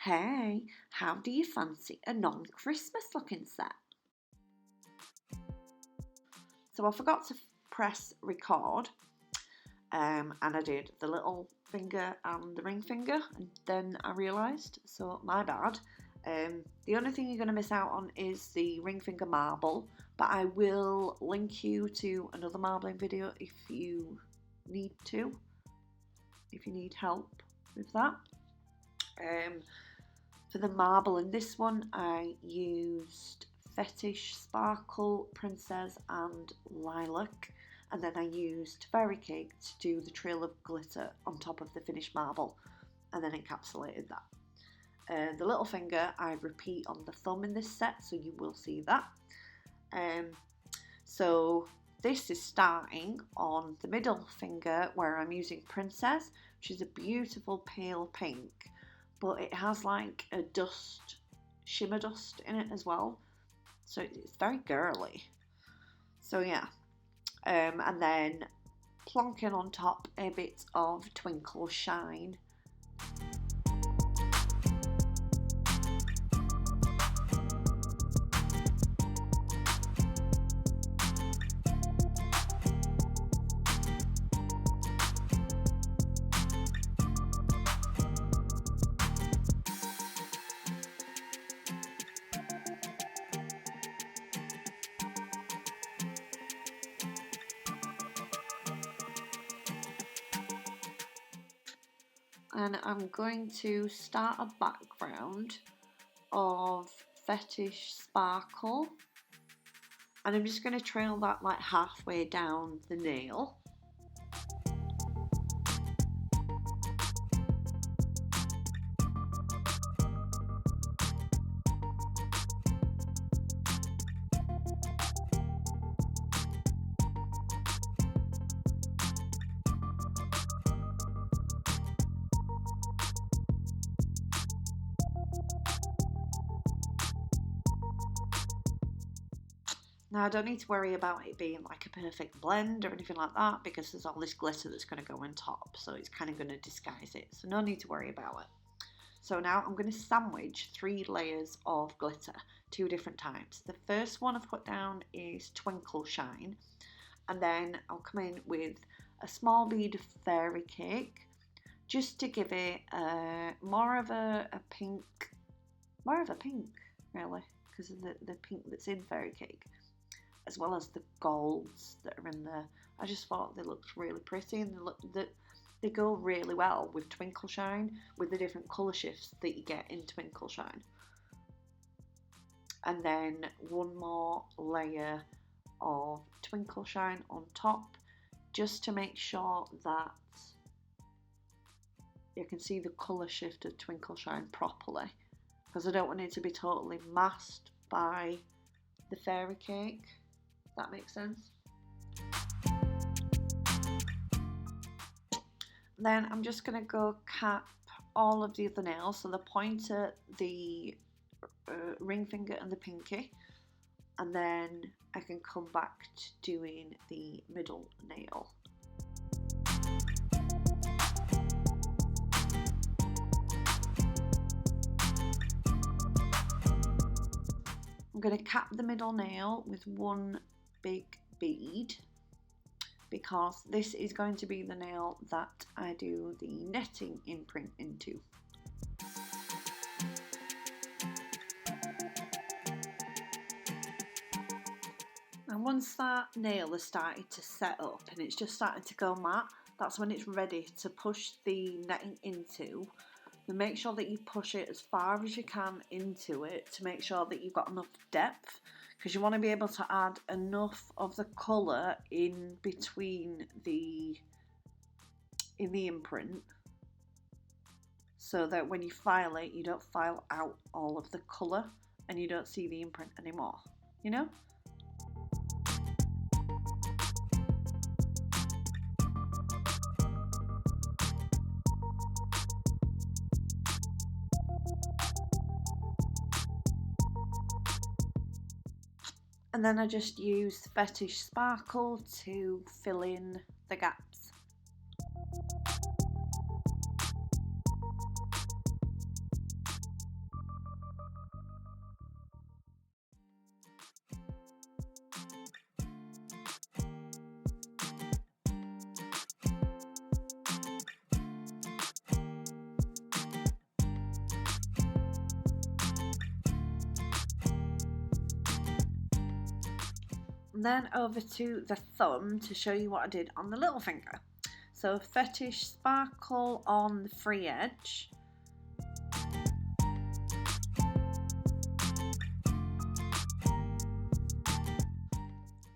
Hey, how do you fancy a non-Christmas looking set? So I forgot to press record, and I did the little finger and the ring finger, and then I realised, so my bad. The only thing you're going to miss out on is the ring finger marble, but I will link you to another marbling video if you need help with that. For the marble in this one, I used Fetish Sparkle, Princess and Lilac, and then I used Fairy Cake to do the trail of glitter on top of the finished marble, and then encapsulated that. The little finger I repeat on the thumb in this set, so you will see that. So this is starting on the middle finger where I'm using Princess, which is a beautiful pale pink, but it has like a dust, shimmer dust in it as well, so it's very girly. So yeah, and then plonking on top a bit of Twinkleshine. And I'm going to start a background of Fetish Sparkle, and I'm just going to trail that like halfway down the nail. Now I don't need to worry about it being like a perfect blend or anything like that, because there's all this glitter that's going to go on top, so it's kind of going to disguise it, so no need to worry about it. So now I'm going to sandwich 3 layers of glitter, 2 different types. The first one I've put down is Twinkleshine, and then I'll come in with a small bead of Fairy Cake, just to give it more of a pink really, because of the pink that's in Fairy Cake, as well as the golds that are in there. I just thought they looked really pretty, and they go really well with Twinkleshine, with the different colour shifts that you get in Twinkleshine. And then one more layer of Twinkleshine on top, just to make sure that you can see the colour shift of Twinkleshine properly, because I don't want it to be totally masked by the Fairy Cake. That makes sense. Then I'm just going to go cap all of the other nails, so the pointer, the ring finger and the pinky, and then I can come back to doing the middle nail. I'm going to cap the middle nail with one big bead, because this is going to be the nail that I do the netting imprint into. And once that nail has started to set up and it's just starting to go matte, that's when it's ready to push the netting into. And make sure that you push it as far as you can into it to make sure that you've got enough depth, because you want to be able to add enough of the colour in between in the imprint, so that when you file it, you don't file out all of the colour and you don't see the imprint anymore, you know? And then I just use Fetish Sparkle to fill in the gaps. And then over to the thumb to show you what I did on the little finger. So Fetish Sparkle on the free edge.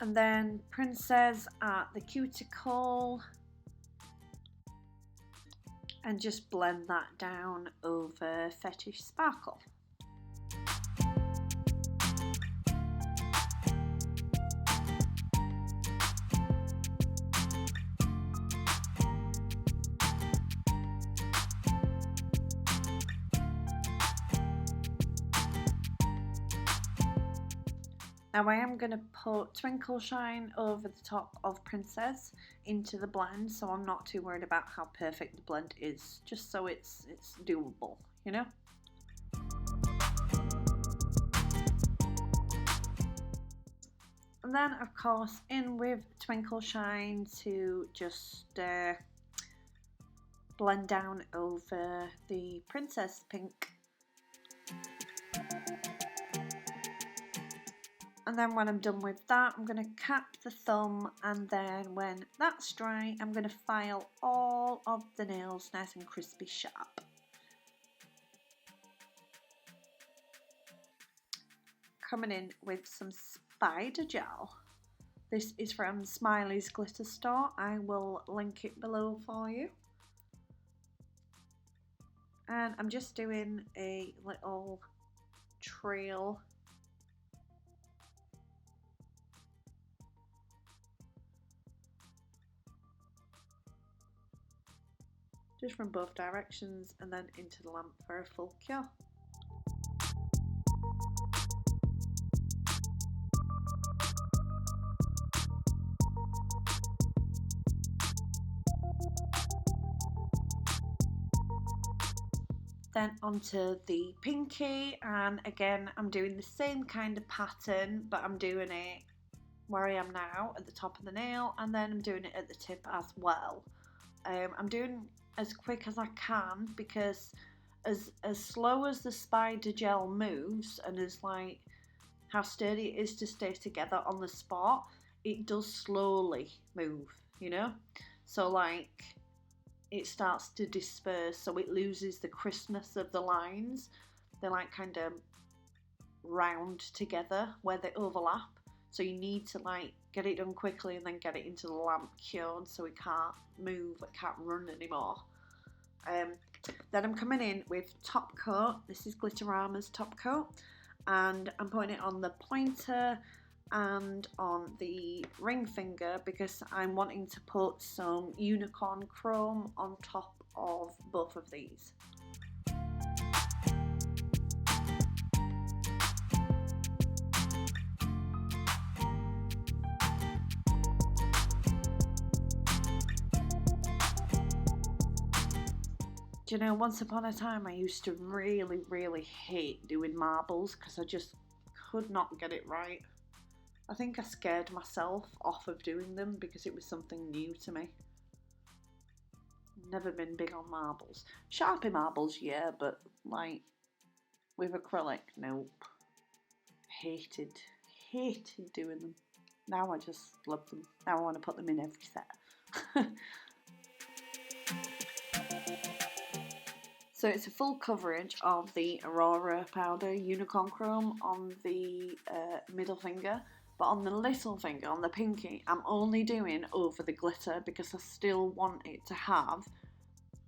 And then Princess at the cuticle. And just blend that down over Fetish Sparkle. Now I am going to put Twinkleshine over the top of Princess into the blend, so I'm not too worried about how perfect the blend is, just so it's doable, you know? And then of course in with Twinkleshine to just blend down over the Princess pink. And then when I'm done with that, I'm going to cap the thumb, and then when that's dry, I'm going to file all of the nails nice and crispy sharp. Coming in with some spider gel. This is from Smileys Glitter Store. I will link it below for you. And I'm just doing a little trail just from both directions and then into the lamp for a full cure. Then onto the pinky, and again I'm doing the same kind of pattern, but I'm doing it where I am now at the top of the nail, and then I'm doing it at the tip as well. I'm doing as quick as I can because as slow as the spider gel moves and as like how sturdy it is to stay together on the spot, it does slowly move, you know? So like it starts to disperse, so it loses the crispness of the lines. They're like kind of round together where they overlap. So you need to like get it done quickly and then get it into the lamp cured so it can't move, it can't run anymore. Then I'm coming in with top coat. This is Glitterama's top coat, and I'm putting it on the pointer and on the ring finger because I'm wanting to put some unicorn chrome on top of both of these. Do you know, once upon a time I used to really hate doing marbles because I just could not get it right. I think I scared myself off of doing them because it was something new to me. Never been big on marbles. Sharpie marbles, yeah, but like with acrylic, nope. Hated doing them. Now I just love them. Now I want to put them in every set. So it's a full coverage of the Aurora powder unicorn chrome on the middle finger, but on the little finger, on the pinky, I'm only doing over the glitter because I still want it to have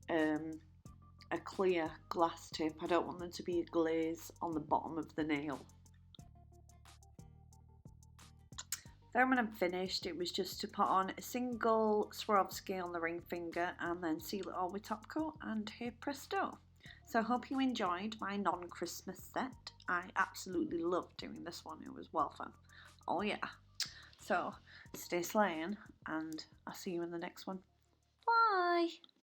a clear glass tip. I don't want there to be a glaze on the bottom of the nail. Then when I'm finished, it was just to put on a single Swarovski on the ring finger and then seal it all with top coat, and here presto. So I hope you enjoyed my non-Christmas set. I absolutely loved doing this one. It was well fun. Oh yeah. So stay slaying, and I'll see you in the next one. Bye!